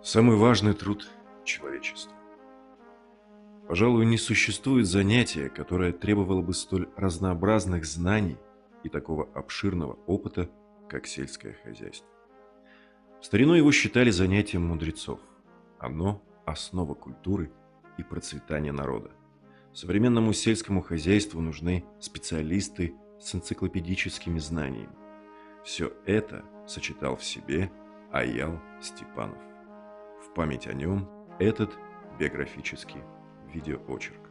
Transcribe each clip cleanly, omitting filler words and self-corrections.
Самый важный труд человечества. Пожалуй, не существует занятия, которое требовало бы столь разнообразных знаний и такого обширного опыта, как сельское хозяйство. В старину его считали занятием мудрецов. Оно – основа культуры и процветания народа. Современному сельскому хозяйству нужны специалисты с энциклопедическими знаниями. Все это сочетал в себе Аял Степанов. В память о нем этот биографический видеоочерк.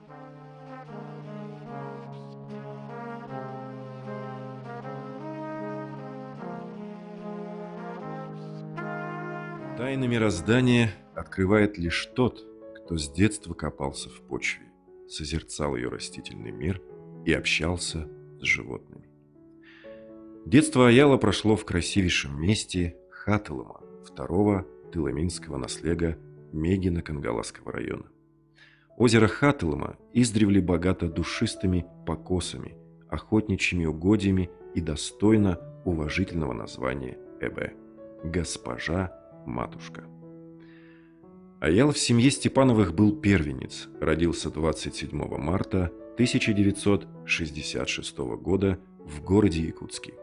Тайны мироздания открывает лишь тот, кто с детства копался в почве, созерцал ее растительный мир и общался с животными. Детство Аяла прошло в красивейшем месте Хатылыма, второго тылыминского наслега Мегино-Кангаласского района. Озеро Хатылыма издревле богато душистыми покосами, охотничьими угодьями и достойно уважительного названия Эбе – «Госпожа-матушка». Аял в семье Степановых был первенец, родился 27 марта 1966 года в городе Якутске.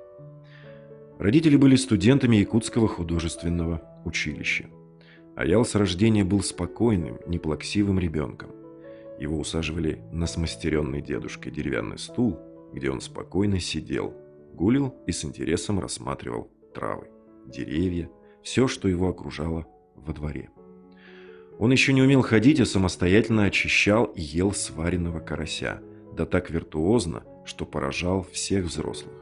Родители были студентами Якутского художественного училища. Аял с рождения был спокойным, неплаксивым ребенком. Его усаживали на смастеренный дедушкой деревянный стул, где он спокойно сидел, гулил и с интересом рассматривал травы, деревья, все, что его окружало во дворе. Он еще не умел ходить, а самостоятельно очищал и ел сваренного карася, да так виртуозно, что поражал всех взрослых.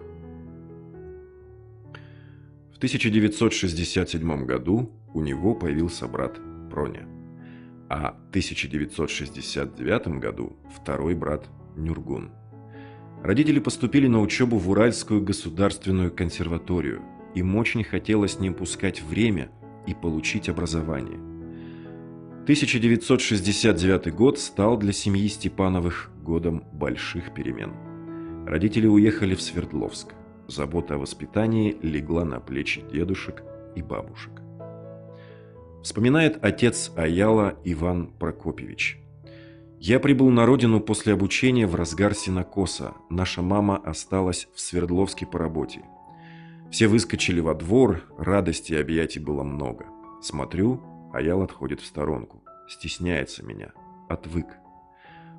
В 1967 году у него появился брат Проня, а в 1969 году второй брат Нюргун. Родители поступили на учебу в Уральскую государственную консерваторию. Им очень хотелось не упускать время и получить образование. 1969 год стал для семьи Степановых годом больших перемен. Родители уехали в Свердловск. Забота о воспитании легла на плечи дедушек и бабушек. Вспоминает отец Аяла Иван Прокопьевич. «Я прибыл на родину после обучения в разгар сенокоса. Наша мама осталась в Свердловске по работе. Все выскочили во двор, радости и объятий было много. Смотрю, Аял отходит в сторонку, стесняется меня, отвык.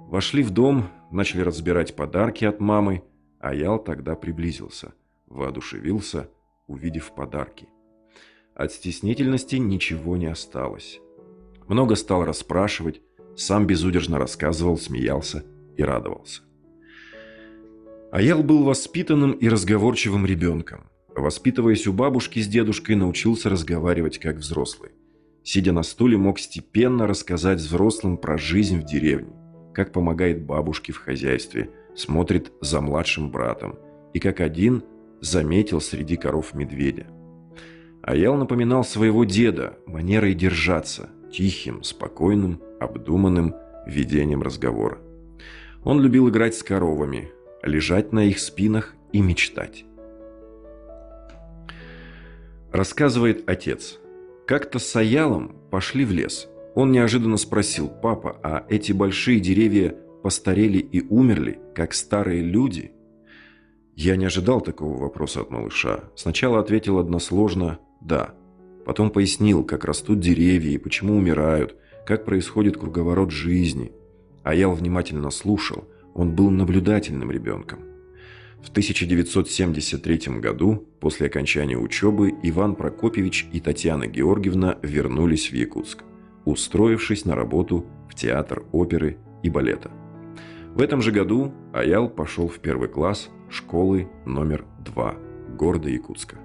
Вошли в дом, начали разбирать подарки от мамы. Аял тогда приблизился, воодушевился, увидев подарки. От стеснительности ничего не осталось. Много стал расспрашивать, сам безудержно рассказывал, смеялся и радовался. Аял был воспитанным и разговорчивым ребенком. Воспитываясь у бабушки с дедушкой, научился разговаривать как взрослый. Сидя на стуле, мог степенно рассказать взрослым про жизнь в деревне, как помогает бабушке в хозяйстве, смотрит за младшим братом и как один заметил среди коров медведя. Аял напоминал своего деда манерой держаться, тихим, спокойным, обдуманным ведением разговора. Он любил играть с коровами, лежать на их спинах и мечтать. Рассказывает отец. Как-то с Аялом пошли в лес. Он неожиданно спросил: «Папа, а эти большие деревья постарели и умерли, как старые люди?» Я не ожидал такого вопроса от малыша. Сначала ответил односложно «да». Потом пояснил, как растут деревья и почему умирают, как происходит круговорот жизни. Аял внимательно слушал, он был наблюдательным ребенком. В 1973 году, после окончания учебы, Иван Прокопьевич и Татьяна Георгиевна вернулись в Якутск, устроившись на работу в театр оперы и балета. В этом же году Аял пошел в первый класс школы номер 2 города Якутска.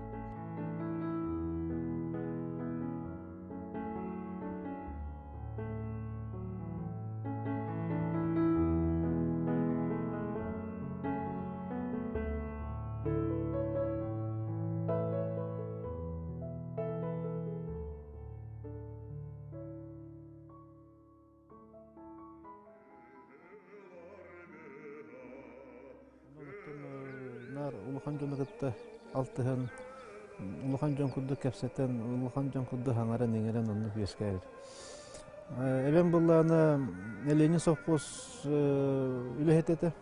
Нар улахан жоноготта алтыһын улахан жон курдук кепсетен улахан жон курдук хаңара неңерен оннук бескайыр. Эбен булланы элени совхоз үлехетете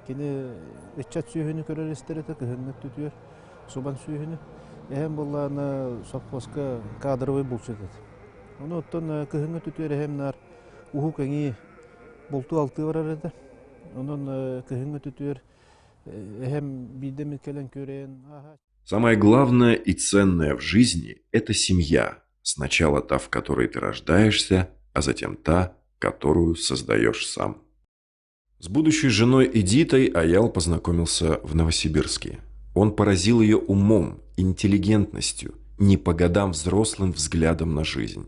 кини иччат сүйүнү көрөр истерете кыһыннык түтүөр субан сүйүнү эһем булланы совхозга кадровый булчетет. Ону оттон кыһыңы түтүөр эһем нар уху кеңи болту алты барар эте. Онун кыһыңы түтүөр эһем бидеми келен көрен. Самое главное и ценное в жизни – это семья. Сначала та, в которой ты рождаешься, а затем та, которую создаешь сам. С будущей женой Эдитой Аял познакомился в Новосибирске. Он поразил ее умом, интеллигентностью, не по годам взрослым взглядом на жизнь.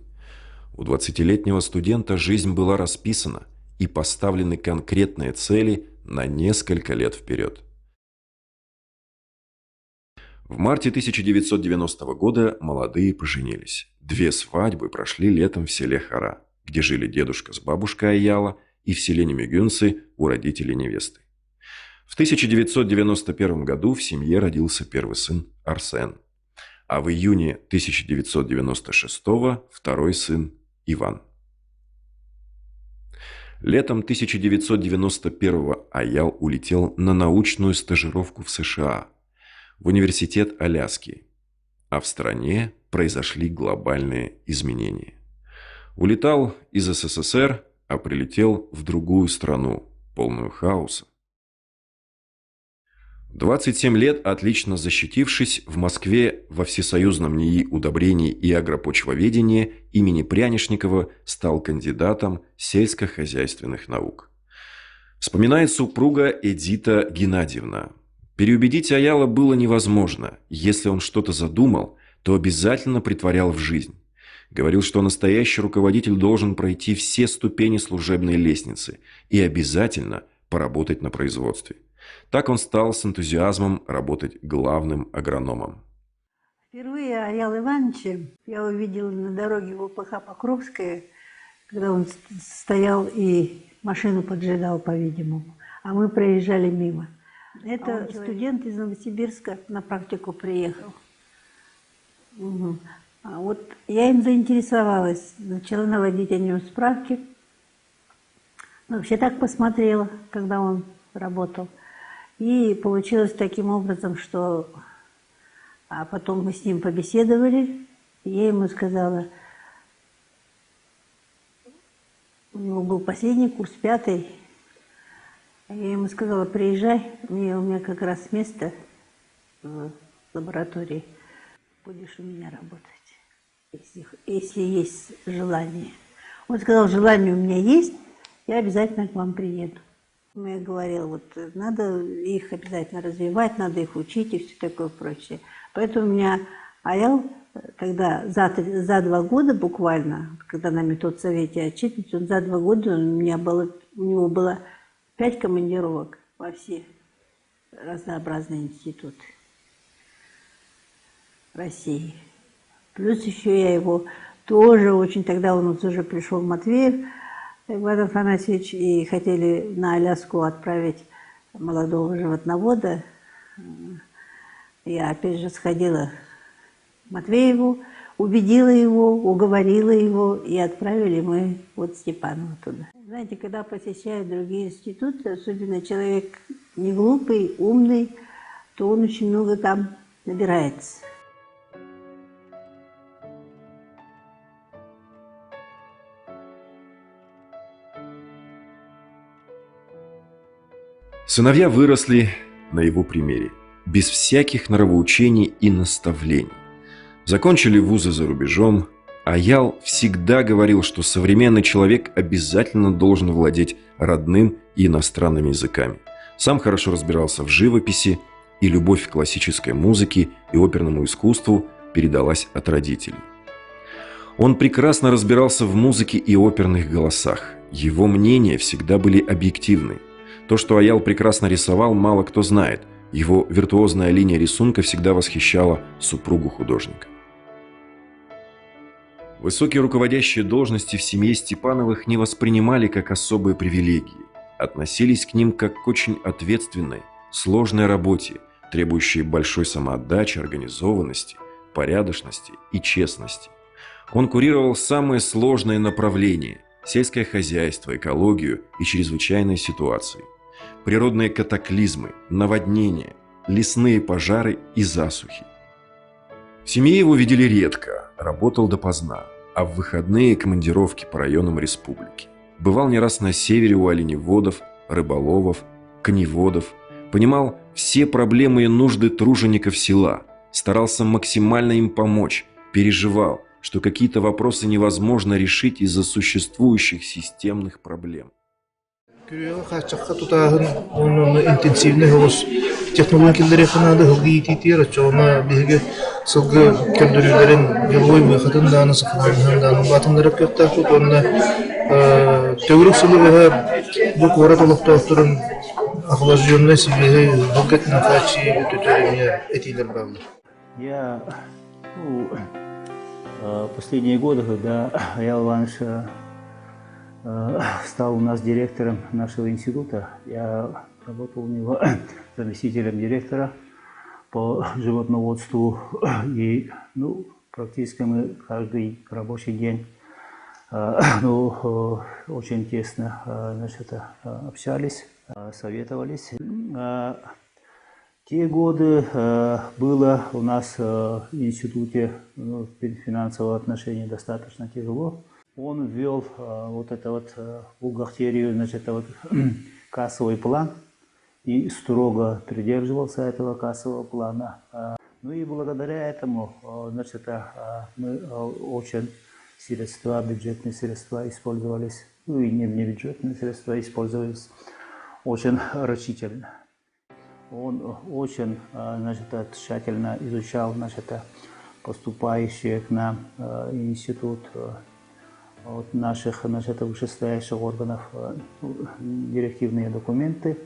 У 20-летнего студента жизнь была расписана и поставлены конкретные цели на несколько лет вперед. В марте 1990 года молодые поженились. 2 свадьбы прошли летом в селе Хара, где жили дедушка с бабушкой Аяла, и в селе Немегюнцы у родителей невесты. В 1991 году в семье родился первый сын Арсен, а в июне 1996 второй сын Иван. Летом 1991 Аял улетел на научную стажировку в США, в университет Аляски, а в стране произошли глобальные изменения. Улетал из СССР, а прилетел в другую страну, полную хаоса. 27 лет, отлично защитившись, в Москве во Всесоюзном НИИ удобрений и агропочвоведения имени Прянишникова стал кандидатом сельскохозяйственных наук. Вспоминает супруга Эдита Геннадьевна. Переубедить Аяла было невозможно. Если он что-то задумал, то обязательно претворял в жизнь. Говорил, что настоящий руководитель должен пройти все ступени служебной лестницы и обязательно поработать на производстве. Так он стал с энтузиазмом работать главным агрономом. Впервые Аяла Ивановича я увидела на дороге в ОПХ Покровская, когда он стоял и машину поджидал, по-видимому, а мы проезжали мимо. Это студент из Новосибирска на практику приехал. Угу. А вот я им заинтересовалась, начала наводить о нем справки. Вообще так посмотрела, когда он работал. И получилось таким образом, что... А потом мы с ним побеседовали, и я ему сказала, у него был последний курс, 5-й, я ему сказала, приезжай, у меня как раз место в лаборатории, будешь у меня работать, если есть желание. Он сказал, желание у меня есть, я обязательно к вам приеду. Я говорила, вот надо их обязательно развивать, надо их учить и все такое прочее. Поэтому у меня Аял тогда за 2 года буквально, когда на методсовете отчитывается, он за 2 года у него было 5 командировок во все разнообразные институты России. Плюс еще я его тоже очень, тогда он уже пришел в Матвеев, Иван Афанасьевич, и хотели на Аляску отправить молодого животновода. Я опять же сходила к Матвееву, убедила его, уговорила его, и отправили мы вот Степанова туда. Знаете, когда посещают другие институты, особенно человек не глупый, умный, то он очень много там набирается. Сыновья выросли на его примере, без всяких нравоучений и наставлений. Закончили вузы за рубежом. Аял всегда говорил, что современный человек обязательно должен владеть родным и иностранными языками. Сам хорошо разбирался в живописи, и любовь к классической музыке и оперному искусству передалась от родителей. Он прекрасно разбирался в музыке и оперных голосах. Его мнения всегда были объективны. То, что Аял прекрасно рисовал, мало кто знает. Его виртуозная линия рисунка всегда восхищала супругу художника. Высокие руководящие должности в семье Степановых не воспринимали как особые привилегии. Относились к ним как к очень ответственной, сложной работе, требующей большой самоотдачи, организованности, порядочности и честности. Он курировал самые сложные направления – сельское хозяйство, экологию и чрезвычайные ситуации, природные катаклизмы, наводнения, лесные пожары и засухи. В семье его видели редко, работал допоздна, а в выходные командировки по районам республики. Бывал не раз на севере у оленеводов, рыболовов, коневодов, понимал все проблемы и нужды тружеников села, старался максимально им помочь, переживал, что какие-то вопросы невозможно решить из-за существующих системных проблем. Интенсивный голос технологиялары канады хылгиититер очоона биге сылгы көндүрүлөрүн деловой выходын даны сыхландан батындыры көттөктү онна төгүрүк сылыгы бу кора толуктоктурун охлаждённый себе богатный качи утутурения этилер бавлы. Я последние годы, когда Аял Иванович стал у нас директором нашего института, я работал у него заместителем директора по животноводству, и практически мы каждый рабочий день очень тесно общались, советовались. Те годы было у нас в институте в финансовом отношении достаточно тяжело. Он ввел бухгалтерию, кассовый план и строго придерживался этого кассового плана. И благодаря этому мы очень бюджетные средства использовались, и не бюджетные средства использовались очень рачительно. Он очень тщательно изучал поступающие к нам институт от наших вышестоящих органов директивные документы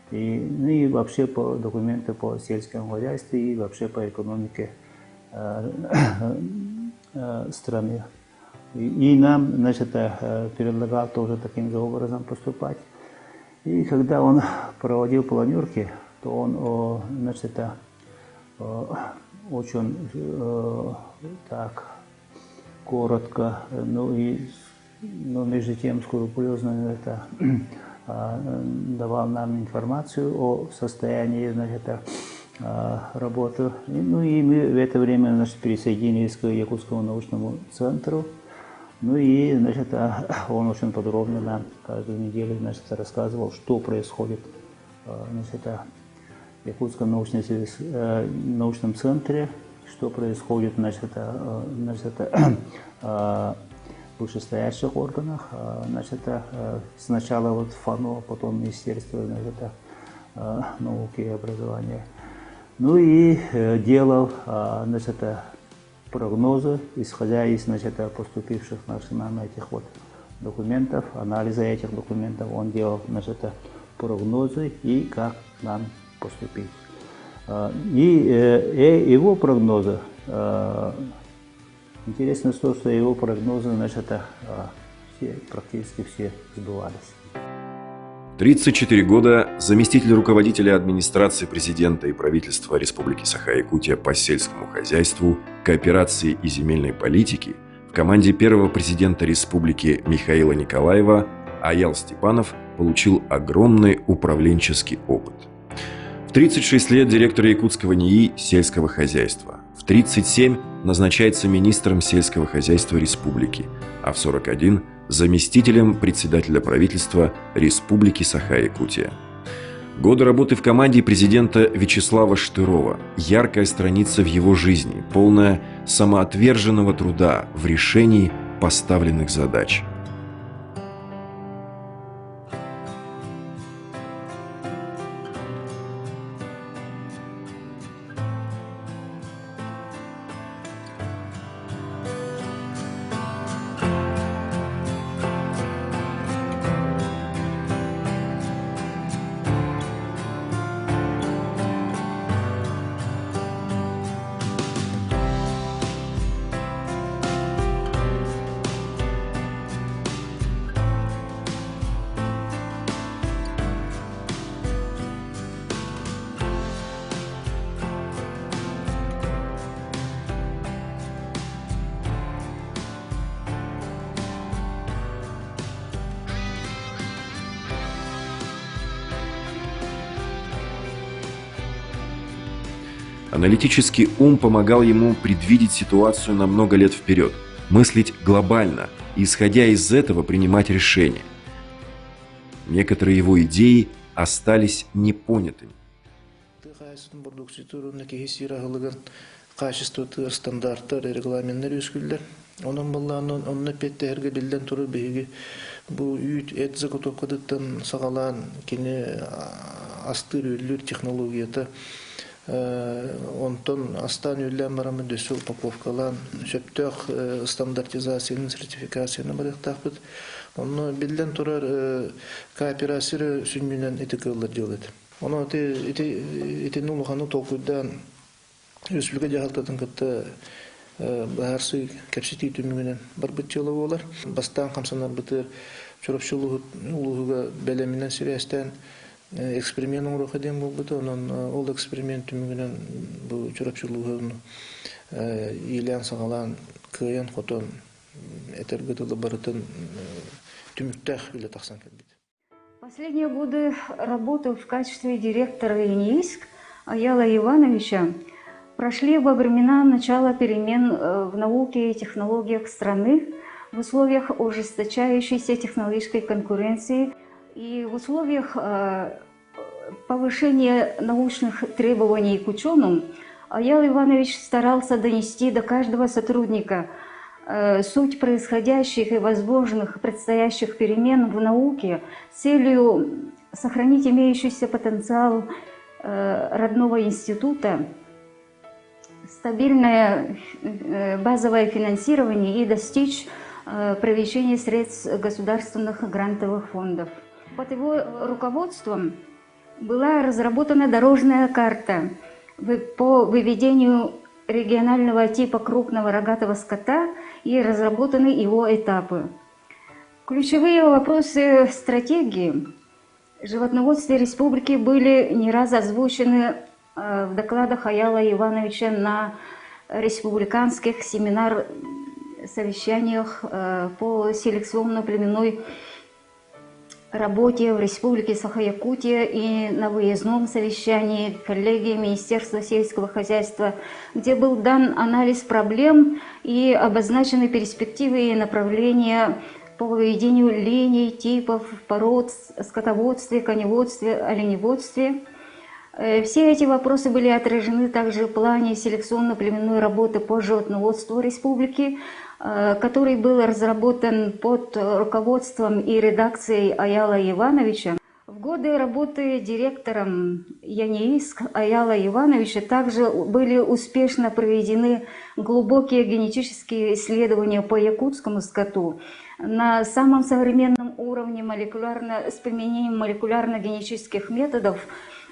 и вообще документы по сельскому хозяйству и вообще по экономике страны. И нам предлагал тоже таким же образом поступать. И когда он проводил планерки, то он очень так коротко, между тем скрупулезно давал нам информацию о состоянии работы. И мы в это время присоединились к Якутскому научному центру. И он очень подробно нам каждую неделю рассказывал, что происходит в Якутском научном центре, что происходит в вышестоящих органах, сначала ФАНО, потом Министерство науки и образования. И делал прогнозы, исходя из поступивших нам этих документов, анализа этих документов, он делал прогнозы и как нам поступить. И его прогнозы, интересно то, что его прогнозы практически все сбывались. 34 года заместитель руководителя администрации президента и правительства Республики Саха-Якутия по сельскому хозяйству, кооперации и земельной политике в команде первого президента республики Михаила Николаева Аял Степанов получил огромный управленческий опыт. В 36 лет директор Якутского НИИ сельского хозяйства. В 37 назначается министром сельского хозяйства республики, а в 41 – заместителем председателя правительства Республики Саха-Якутия. Годы работы в команде президента Вячеслава Штырова – яркая страница в его жизни, полная самоотверженного труда в решении поставленных задач. Аналитический ум помогал ему предвидеть ситуацию на много лет вперед, мыслить глобально и, исходя из этого, принимать решения. Некоторые его идеи остались непонятыми. Качество стандарттар, регламенттер үскүллер. Онун болланы онны петтерге билден туру биги бу үйт эт заготовкадыттан сагалан кини астыр үллүр технологията онтон астан үллән барамы дөсө упаковкалан сөптөк стандартизацияны сертификацияны барыктакпыт. Онны билден турар кооперация сүннүнөн этикаллар делет. Оны эти нулханы толкуйдан Республика жағалтатын кітті бағарсы кәпсеті түмігінен бір бұт жылы олар. Бастан қамсанар бұтыр чұрапшылығы бәлемінен сірестен эксперимент оңырықы ден бұл бұты. Онын ол эксперимент түмігінен бұл чұрапшылығын ийлен сағалан күйен қотын әтергітілі барытын түміктәқ білі тақсан кәлбет. Последние годы работы в качестве директора ЕНИИСК Аяла Ивановича прошли во времена начала перемен в науке и технологиях страны, в условиях ужесточающейся технологической конкуренции и в условиях повышения научных требований к ученым. Аял Иванович старался донести до каждого сотрудника суть происходящих и возможных предстоящих перемен в науке с целью сохранить имеющийся потенциал родного института, стабильное базовое финансирование и достичь привлечения средств государственных грантовых фондов. Под его руководством была разработана дорожная карта по выведению регионального типа крупного рогатого скота и разработаны его этапы. Ключевые вопросы стратегии животноводства республики были не раз озвучены в докладах Аяла Ивановича на республиканских семинар-совещаниях по селекционно-племенной работе в Республике Саха-Якутия и на выездном совещании коллегии Министерства сельского хозяйства, где был дан анализ проблем и обозначены перспективы и направления по выведению линий, типов, пород, скотоводстве, коневодстве, оленеводстве. Все эти вопросы были отражены также в плане селекционно-племенной работы по животноводству республики, который был разработан под руководством и редакцией Аяла Ивановича. В годы работы директором ЯНИИСК Аяла Ивановича также были успешно проведены глубокие генетические исследования по якутскому скоту на самом современном уровне с применением молекулярно-генетических методов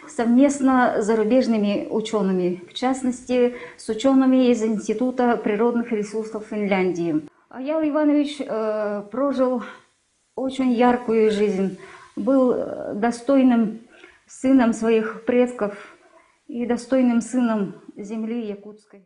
совместно с зарубежными учеными, в частности, с учеными из Института природных ресурсов Финляндии. Аял Иванович прожил очень яркую жизнь, был достойным сыном своих предков и достойным сыном земли якутской.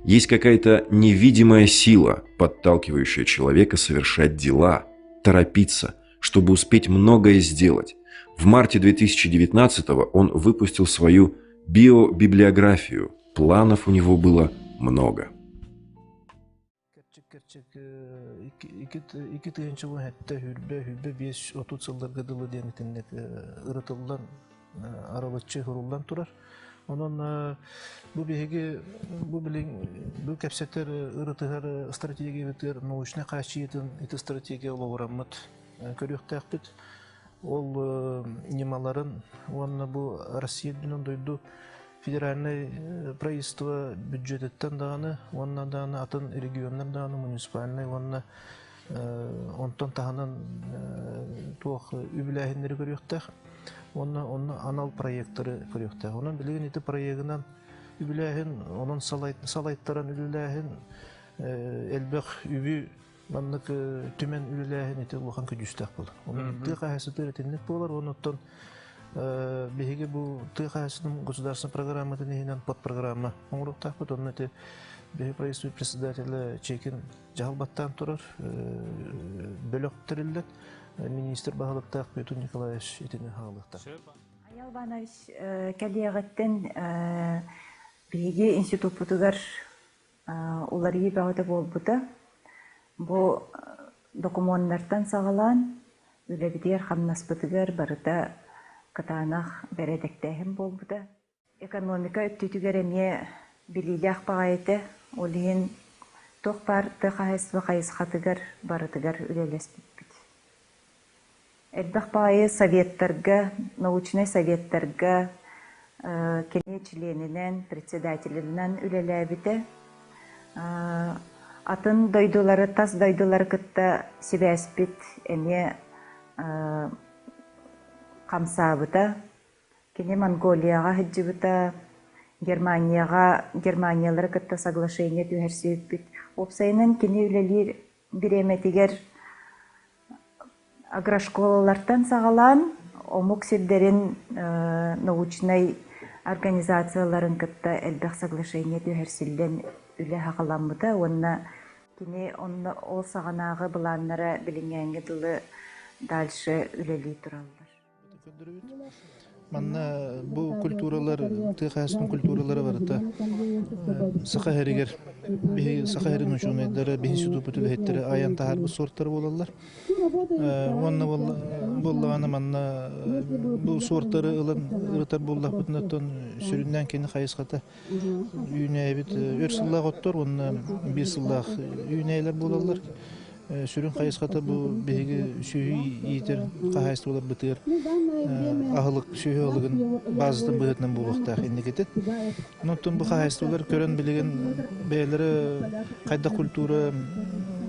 Есть какая-то невидимая сила, подталкивающая человека совершать дела, торопиться, чтобы успеть многое сделать. В марте 2019-го он выпустил свою биобиблиографию. Планов у него было много. Onun bu bege bu kapsatlar ırıtıgar stratejiya biter naучный качествен эти стратегия олорамыт көрөктәкпит ол немаларын онна бу Россия дүнен дойду федеральный правительство бюджеттен даганы онна даганы атын регионнар даганы муниципальный онна онтон тагынан туох үбүләһиннәре көрөктәк Онна анал проекттары көрөктә. Онан билген ите проектынан үбүләһин, онан салайттаран үбүләһин, элбек үбү маннык төмен үбүләһин ите улхан көҗүстәк бул. Онан тыгасытыр этеннек булар, оннан беге бу тыгасының государственный программа денен подпрограмма. Оңруктак бут, оннан ите беге правительство председателя Чекин жалбаттан турар, бөлөктөрүлдүк. Министр Багалыктак Петр Николаевич итини хаалыкта. Аял Иванович кәлиягаттен биги институт бутугар уларги бәгәтә болбута. Бу документтардан сагалан үлебидер хамнас бутугар барыта катанах бередектәһем болбута. Экономика үттүгәр эме билилях багайты олин тохпар тахайсва хайс хатыгар барытыгар үлелеспит. Элбах багай советтарга, научный советтарга кене членинен, председателинен үлеләбите. Атын дойдулары, тас дойдулары кытта себәспит эме камсабыта. Кене Монголияга хиджибыта, Германиялары кытта соглашение түһәрсеппит. Опсайнын кене үлелер биреметигер агрошколалардан сагалан, омук силдерин научный организацияларын кытта элбэх соглашение түһәрсиллен үле хакаламбыта. Онна кене ол саганагы буланнара билингәнгә дылы дальше үлели тураллар. Манна бу культуралар, тыхасның культуралары бар та. Сахаригер, сахарин учунайдары, бинсуду бүтүлеттери аян тахар бу сорттар болалар. Онна боллаганы манна бу сорттары ылан ырытар боллак бүтүнөттөн сүрүндөн кени хайыската үйнөбүт өрсыллак оттор, онна бир сыллак үйнөйлөр болалар. Сүрүн хайыската бу беги сүйүй итер кахайсты болар бытыр. Ахылык сүйүй алыгын базытын быгытынан булуктак индикетет. Онтон бу кахайстылар көрөн билеген бээлери кайда культура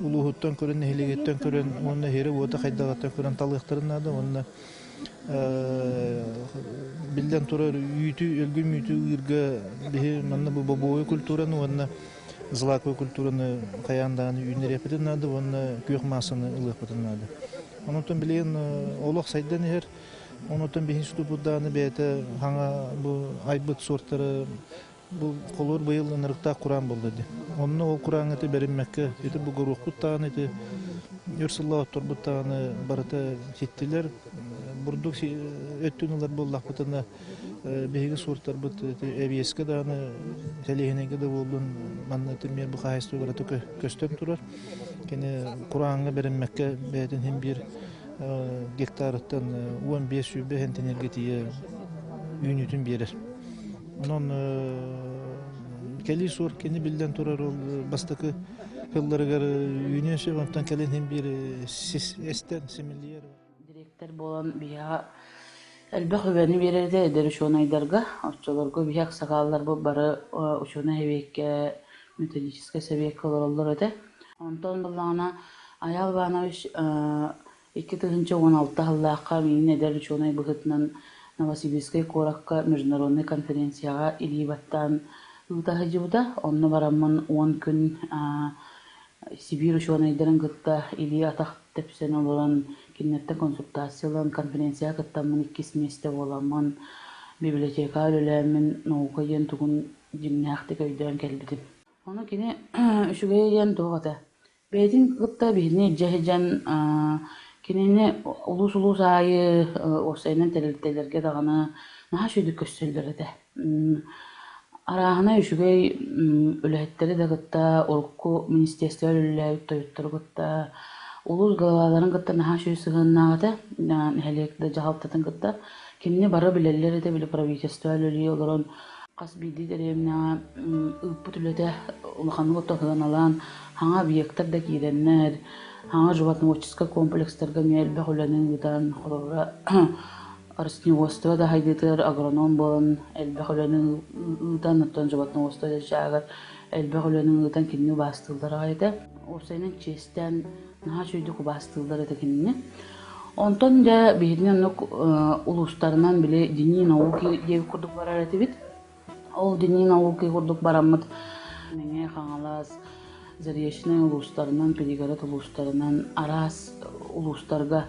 улууттан көрөн нехилегеттен көрөн онна хери ота кайдагаттан көрөн талыктарынады онна билден турар үйтү өлгүн мүйтү ирге бе манна бу бобой культураны онна злаковая культураны каяндан үйнерепетен надо, он күйхмасыны ылыпетен надо. Онотон билен олох сайдан ер, онотон бихинсту буданы бете ханга бу айбыт сорттары бу колор быйыл нырыкта куран болду ди. Онны ол кураңыты бериммекке, эти бу горух буттаны, эти өрсылла оттор буттаны барыта хиттилер, бурдук өттүнүлөр боллак бутына беги сорттар бут эбиеске даны телехинеге да болдун маннаты мер бу хайсту барата көстөн турар. Кене куранга бериммекке бетин хем бир гектарыттан 15 сүйбе хентенерге тие үйнүтүн берер. Онон кели сор кени билден турар ол бастакы кылларыгар үйнөсө онтан келен хем бир эстен семилер. Директор болан бия элбэх үбәни берерде эдер учонайдарга, оччолорго бияк сагаллар бу бары учона хебекке методический совет колороллар эте. Онтон буллана Аял Иванович 2016 жыллакка мен эдер учонай быгытынан Новосибирская коракка международный конференцияга илибаттан утахыжыбыта. Онны барамман 10 күн Сибирь учонайдарын гытта или атак тепсен олоран кинетте консультациялан конференция кыттамын 2 месте боламын библиотека өлөмүн наука ен тугун жимнахтык өйдөн келбидим. Оны кини үшүгө ен тоогата. Бедин кытта бини жахижан кинени улус айы осайнын телелерге дагана наха шүйдүк көстөлдөрөдө. Арахана үшүгөй өлөһеттери да кытта орку министерство өлөлөйт тоюттор кытта улус галаларын кытта наха шүй сыгыннагата нехелекте жахалтатын кытта кинни бары билелер де биле правительство өлөлөй олорон кас биди деремна упутулете улаханны тохган алан ханга объекттер да киреннер ханга животноводческий комплекстерге мелбе хүлөнүн гыдан холора Растениеводство да хайдытыр агроном болон элбехөлөнүн ыдан оттон животноводство да жагар элбехөлөнүн ыдан кинни бастылдар айда осайнын честен наха чүйдүк бастылдар эте кинни онтон да биринен улустарынан биле дини науки деп курдук барар этибит ол дини науки курдук бараммыт меңе хаңалас заречный улустарынан перегород улустарынан арас улустарга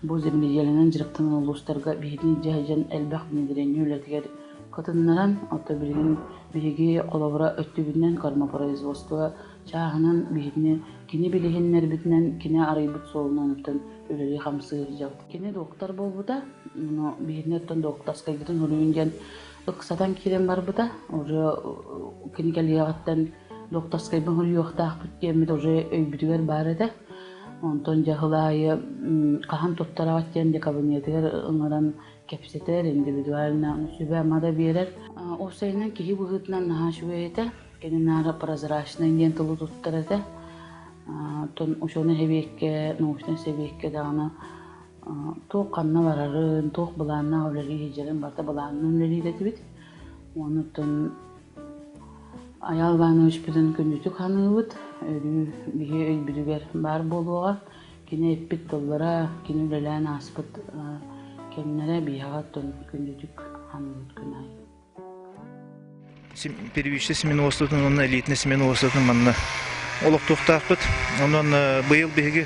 бу земледелиянын жырыктын улустарга бирин жайжан элбах внедрение үлетигер кытыннаран ото билген биги колобура өттүбүнөн кормопроизводство чааһынан биһитне кини билиһиннер битнен кини арыйбыт солунануптан үлери хамсыыр жабыт. Кини доктор болбута, но биһитнеттен доктаскайгытын улуюнжан ыксатан кирен барбыта, уже кини калиягаттан доктаскайбын улуюохтаахпыт диэммит уже өйбүтүгер бар эте. Онтон жахылайы кахан туттарабаттен де кабинетигер ыңаран кепсетер, индивидуально сүбэ мада берер. Осайынан кихи быгытынан наха шуэйте, кенинара прозрачный ден тылу туттарete. Тон ушоны хебекке, научный себекке дагана тоқ канна барарын, тоқ быланна олери хижерин барта быланнын олери детибит. Онутон Аял Иванович бүтін күндүтүк ханыбыт, биһи өйбүдүгер бар болуға, кини эппит доллара, кини үлелән аспыт, кемнере биһага тон күндүтүк ханыбыт күнай. Первичный семеновостатын, онна элитный семеновостатын манна олық тоқтақпыт. Онан быйыл биһиги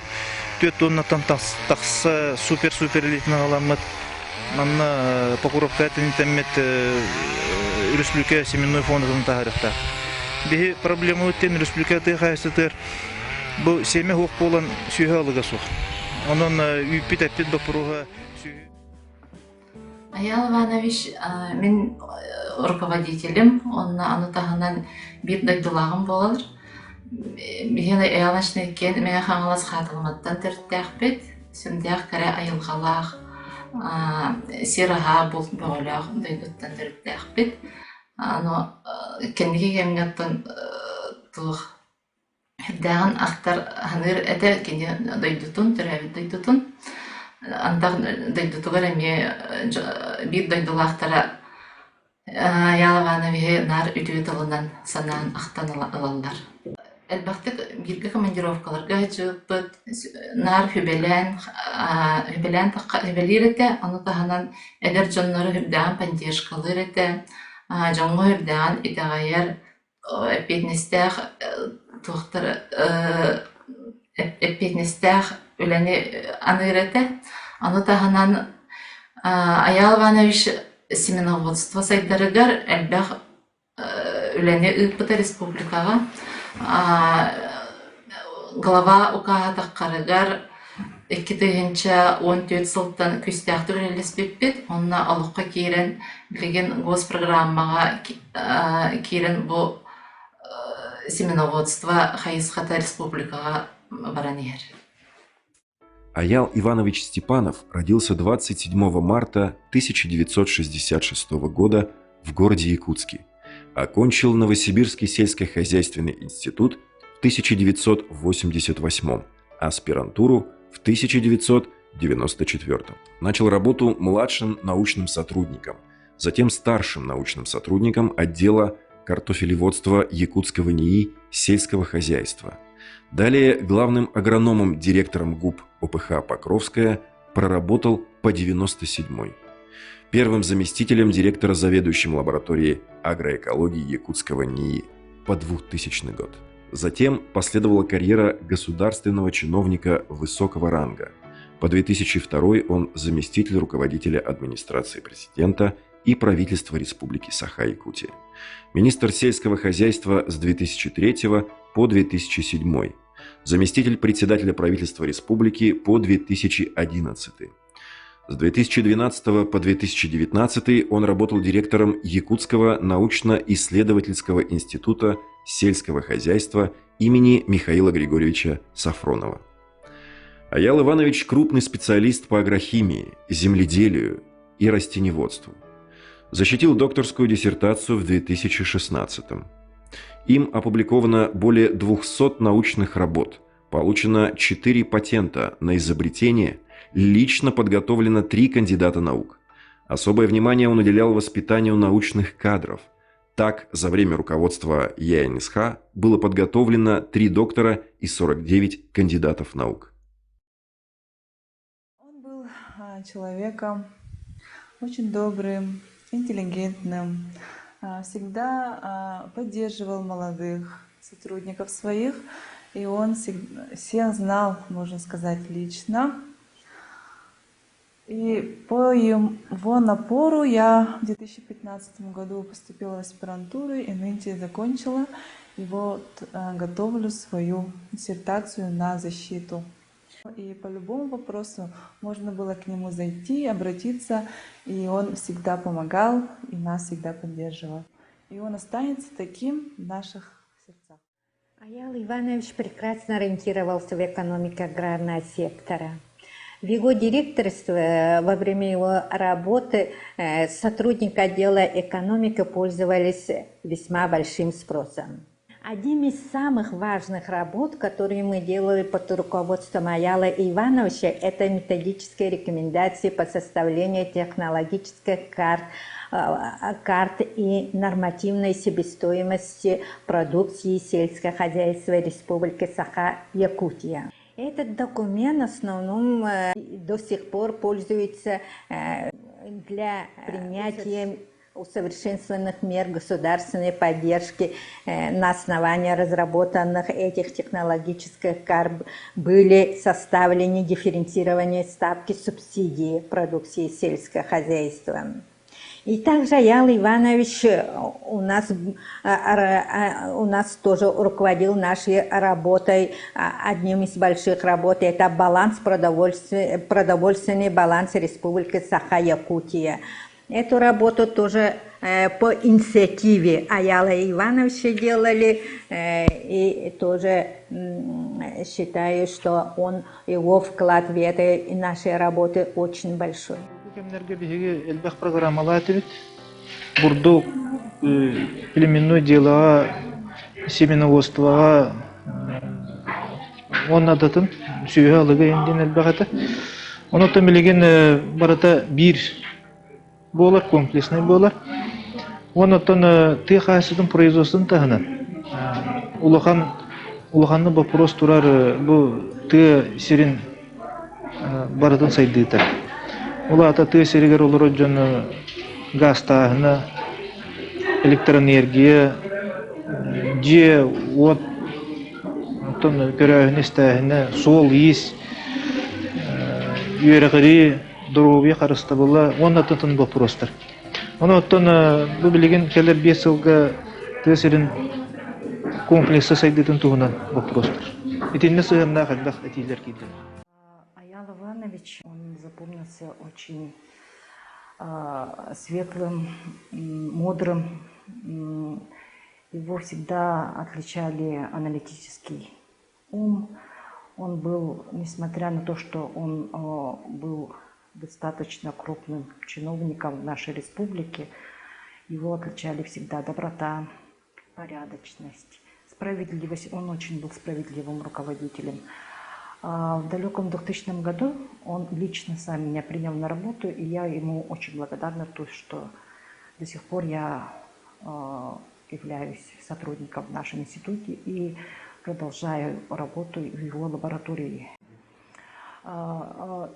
4 тоннаттан тақса супер элитный аламыт. Манна Покуровка тенитеммет республика семенной фондатын тағырықта. Биһи проблема өттен республикаты хайсытыр. Бу семе хук болан сүйе алыга сух. Онон үппит әппит бапыруға сүйе. Аял Иванович, мен руководителем, аны тағынан бир дайдылагым болар. Биһи аялашны кен мега хаңалас хатылматтан тәрттәхпет, сүндәк кәрә айылғалақ, сираға бол бөғылақ дайдыттан тәрттәхпет. Ано кендиги кемгаттан тух хәддәгән ахтар ханыр әтә кенди дайдытын төрәбит дайдытын андак дайдытыгар эме бир дайдылактара ялаваны нар үтү тылынан санаан ахтан алалар. Әлбәттә бирге командировкаларга чыгып нар хүбелән таққабелирәтә аны таһанан әдер җаннары хүбдәгән пандешкалырәтә жаңғы үрдән итағайар әппетнестәқ тұқтыр әппетнестәқ өләне анырәті. Аны тағынан Аял Иванович семеноводство сайдарыгар әлбәқ өләне ұйпыта республикаға глава ұқаға таққарыгар 2014 сылттан күстәқтір әлеспеппет, онына алыққа кейрен білген госпрограммаға кейрен бұл семеноводство Хайысхата республикаға баранер. Аял Иванович Степанов родился 27 марта 1966 года в городе Якутске. Окончил Новосибирский сельскохозяйственный институт в 1988, аспирантуру в 1994. Начал работу младшим научным сотрудником, затем старшим научным сотрудником отдела картофелеводства Якутского НИИ сельского хозяйства. Далее главным агрономом-директором ГУП ОПХ «Покровская» проработал по 97-й. Первым заместителем директора заведующим лабораторией агроэкологии Якутского НИИ по 2000 год. Затем последовала карьера государственного чиновника высокого ранга. По 2002 он заместитель руководителя администрации президента и правительства Республики Саха-Якутия. Министр сельского хозяйства с 2003 по 2007. Заместитель председателя правительства республики по 2011. С 2012 по 2019 он работал директором Якутского научно-исследовательского института сельского хозяйства имени Михаила Григорьевича Сафронова. Аял Иванович – крупный специалист по агрохимии, земледелию и растениеводству. Защитил докторскую диссертацию в 2016. Им опубликовано более 200 научных работ, получено 4 патента на изобретение, лично подготовлено 3 кандидата наук. Особое внимание он уделял воспитанию научных кадров. Так, за время руководства ЯНСХ было подготовлено 3 доктора и 49 кандидатов наук. Он был человеком очень добрым, интеллигентным, всегда поддерживал молодых сотрудников своих, и он всех знал, можно сказать, лично. И по его напору я в 2015 году поступила в аспирантуру и нынче закончила. И вот готовлю свою диссертацию на защиту. И по любому вопросу можно было к нему зайти, обратиться, и он всегда помогал и нас всегда поддерживал. И он останется таким в наших сердцах. Аял Иванович прекрасно ориентировался в экономике аграрного сектора. В его директорстве во время его работы сотрудники отдела экономики пользовались весьма большим спросом. Одним из самых важных работ, которые мы делали под руководством Аяла Ивановича, это методические рекомендации по составлению технологических карт и нормативной себестоимости продукции сельского хозяйства Республики Саха-Якутия. Этот документ в основном до сих пор пользуется для принятия усовершенствованных мер государственной поддержки. На основании разработанных этих технологических карт были составлены дифференцирование ставки субсидии продукции сельского хозяйства. И также Аял Иванович у нас тоже руководил нашей работой. Одним из больших работ это продовольственный баланс Республики Саха-Якутия. Эту работу тоже по инициативе Аяла Ивановича делали, и тоже считаю, что его вклад в этой нашей работе очень большой. Элбэх программалар тибит. Бурдук племенной дела, семеноводствоға он адатын сүйе алыға емден элбэхата. Оны томилеген барата бир болар, комплексный болар. Он оттан ты хасыдын производствын тахынан. Улаханны вопрос турар бу ты серин баратын сайдыйтар. Улата ты серигер олар оджан газ тахына, электроэнергия, же вот оттан көрәхінес тахына, сол ес, үйеріғiri, дұрубия қарысты бола, он аттын вопростар. Оны оттан бұл білеген келер 5 жылға тесерін комплексі сайдытын туғынан вопростар. Етенне сығырна қалдақ әтейлер кейді. Аял Иванович, он запомнился очень светлым, мудрым. Его всегда отличали аналитический ум. Он был, несмотря на то, что он был достаточно крупным чиновником в нашей республике, его отличали всегда доброта, порядочность, справедливость. Он очень был справедливым руководителем. В далеком 2000 году он лично сам меня принял на работу, и я ему очень благодарна, то, что до сих пор я являюсь сотрудником в нашем институте и продолжаю работу в его лаборатории.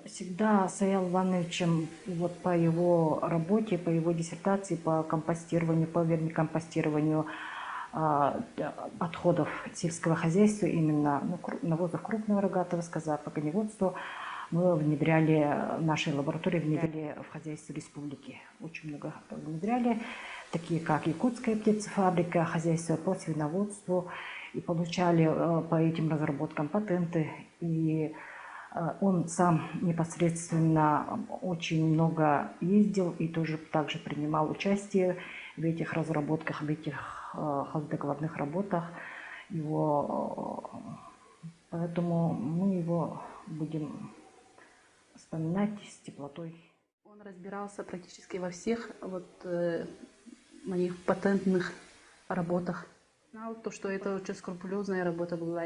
Всегда с Аялом Ивановичем вот по его работе, по его диссертации, по компостированию, по вермикомпостированию отходов сельского хозяйства, именно навозов крупного рогатого скота, по коневодству, мы внедряли, в нашей лаборатории внедряли в хозяйство республики. Очень много внедряли, такие как якутская птицефабрика, хозяйство по свиноводству, и получали по этим разработкам патенты. И он сам непосредственно очень много ездил и тоже также принимал участие в этих разработках, в этих холодокладных работах. Поэтому мы его будем вспоминать с теплотой. Он разбирался практически во всех моих патентных работах. Знал, что это очень скрупулезная работа была.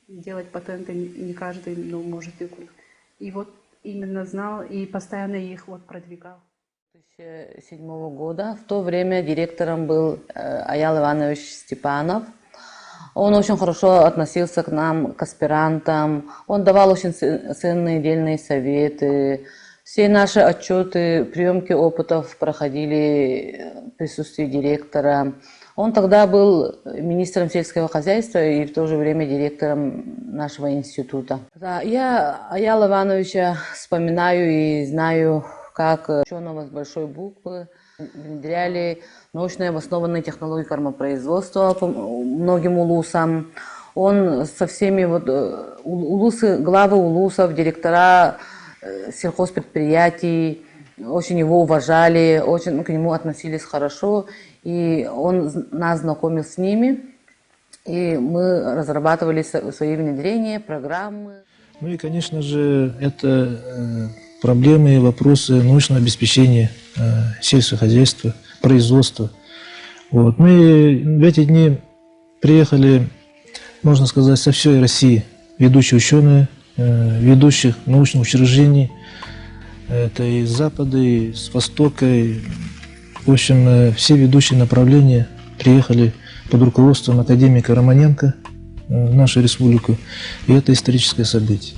Делать патенты не каждый может. И вот именно знал и постоянно их продвигал. 2007 года. В то время директором был Аял Иванович Степанов. Он очень хорошо относился к нам, к аспирантам. Он давал очень ценные дельные советы. Все наши отчеты, приемки опытов проходили в присутствии директора. Он тогда был министром сельского хозяйства и в то же время директором нашего института. Я Аяла Ивановича вспоминаю и знаю как ученого с большой буквы, внедряли научно обоснованные технологии кормопроизводства по многим улусам. Он со всеми главы улусов, директора сельхозпредприятий очень его уважали, очень к нему относились хорошо. И он нас знакомил с ними, и мы разрабатывали свои внедрения, программы. Ну и, конечно же, это проблемы и вопросы научного обеспечения сельского хозяйства, производства. Вот. Мы в эти дни приехали, можно сказать, со всей России ведущие ученые, ведущих научных учреждений. Это и с Запада, и с Востока. И, в общем, все ведущие направления приехали под руководством академика Романенко в нашу республику. И это историческое событие.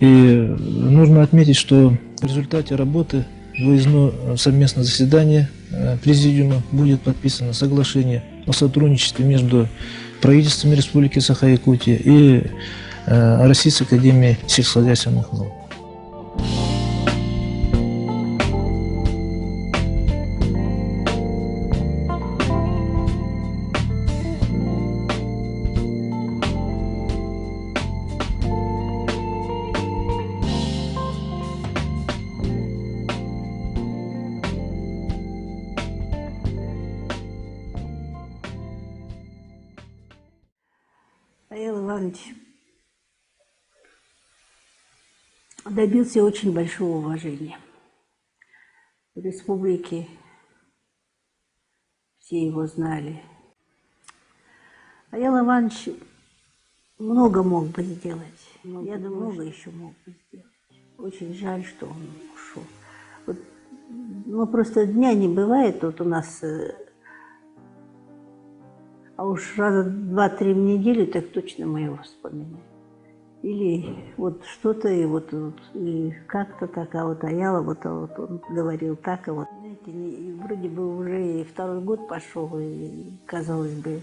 И нужно отметить, что в результате работы выездного совместного заседания Президиума будет подписано соглашение о сотрудничестве между правительствами Республики Саха-Якутия и Российской академией сельскохозяйственных наук. Аял Иванович добился очень большого уважения. В республике все его знали. Аял Иванович много мог бы сделать. Я думаю, много еще мог бы сделать. Очень жаль, что он ушел. Вот, ну, просто дня не бывает вот у нас, а уж раза 2-3 в неделю, так точно мы его вспоминаем. Или вот что-то, и вот и как-то так, а вот Аяла, вот он говорил так, а вот, знаете, вроде бы уже и 2-й год пошел, и, казалось бы,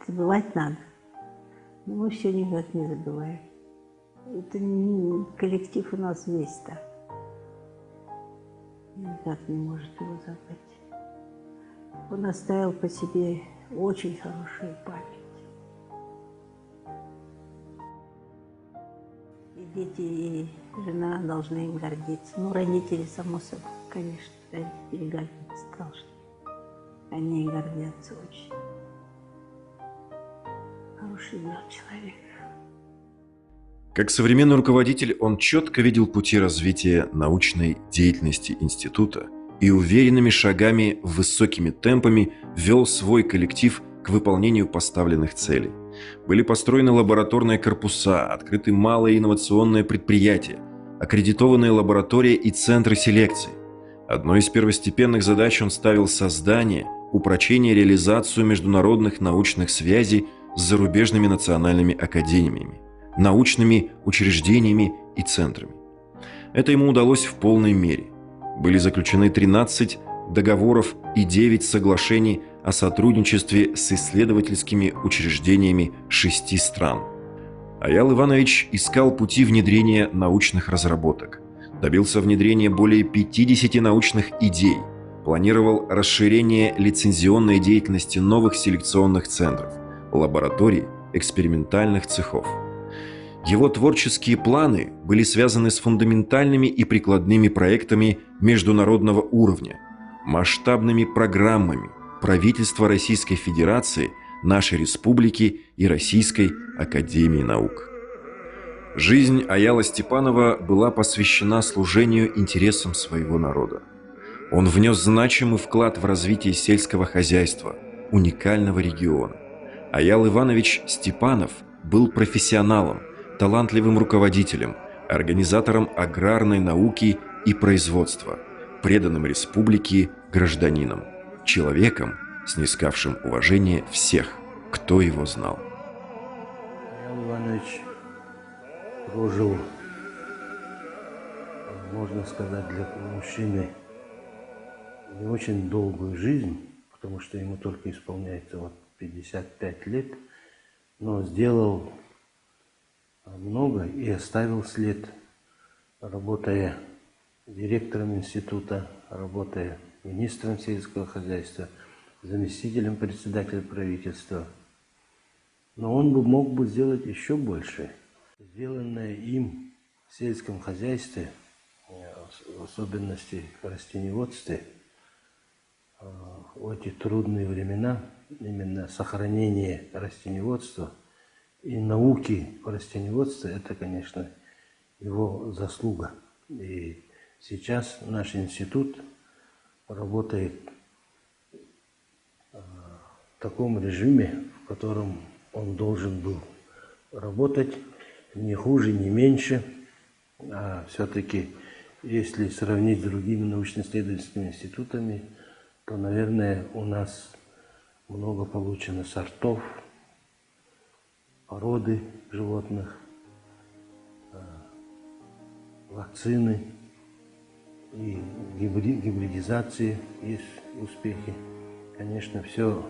забывать надо. Но мы все никак не забываем. Это коллектив у нас весь так. Никак не может его забыть. Он оставил по себе очень хорошую память. И дети, и жена должны им гордиться. Ну, родители, само собой, конечно, родители гордиться должны. Они и гордятся очень. Хороший был человек. Как современный руководитель, он четко видел пути развития научной деятельности института и уверенными шагами, высокими темпами вел свой коллектив к выполнению поставленных целей. Были построены лабораторные корпуса, открыты малые инновационные предприятия, аккредитованные лаборатории и центры селекции. Одной из первостепенных задач он ставил создание, упрочение и реализацию международных научных связей с зарубежными национальными академиями, научными учреждениями и центрами. Это ему удалось в полной мере. Были заключены 13 договоров и 9 соглашений о сотрудничестве с исследовательскими учреждениями 6 стран. Аял Иванович искал пути внедрения научных разработок, добился внедрения более 50 научных идей, планировал расширение лицензионной деятельности новых селекционных центров, лабораторий, экспериментальных цехов. Его творческие планы были связаны с фундаментальными и прикладными проектами международного уровня, масштабными программами правительства Российской Федерации, нашей республики и Российской Академии Наук. Жизнь Аялы Степанова была посвящена служению интересам своего народа. Он внес значимый вклад в развитие сельского хозяйства, уникального региона. Аял Иванович Степанов был профессионалом, талантливым руководителем, организатором аграрной науки и производства, преданным республике гражданином, человеком, снискавшим уважение всех, кто его знал. Аял Иванович прожил, можно сказать, для мужчины не очень долгую жизнь, потому что ему только исполняется 55 лет, но сделал много и оставил след, работая директором института, работая министром сельского хозяйства, заместителем председателя правительства. Но он мог бы сделать еще больше. Сделанное им в сельском хозяйстве, в особенности в растениеводстве, в эти трудные времена, именно сохранение растениеводства и науки по растениеводству, это, конечно, его заслуга. И сейчас наш институт работает в таком режиме, в котором он должен был работать не хуже, не меньше, а все-таки, если сравнить с другими научно-исследовательскими институтами, то, наверное, у нас много получено сортов, породы животных, вакцины и гибридизации есть успехи. Конечно, все,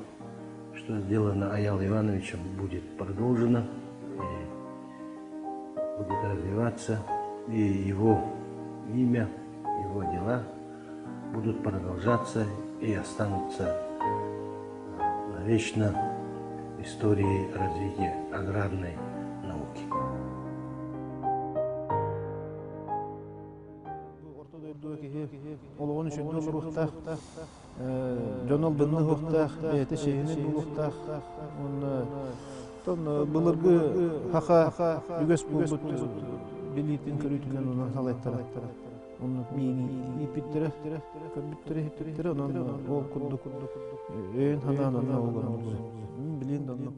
что сделано Аялой Ивановичем, будет продолжено, и будет развиваться, и его имя, его дела будут продолжаться и останутся навечно в истории развития аграрной науки. Олоğun üçüncü ruhta, Jonal Bınlı ruhta, Beyte Şeyhini ruhta, ton bılırgı haka yüges bulbut bilitin körütülen ona salayttara. Onu mini ipittere, körbüttere, onun ol kurduk. Öğün hananına oğlan. Bilin de onu.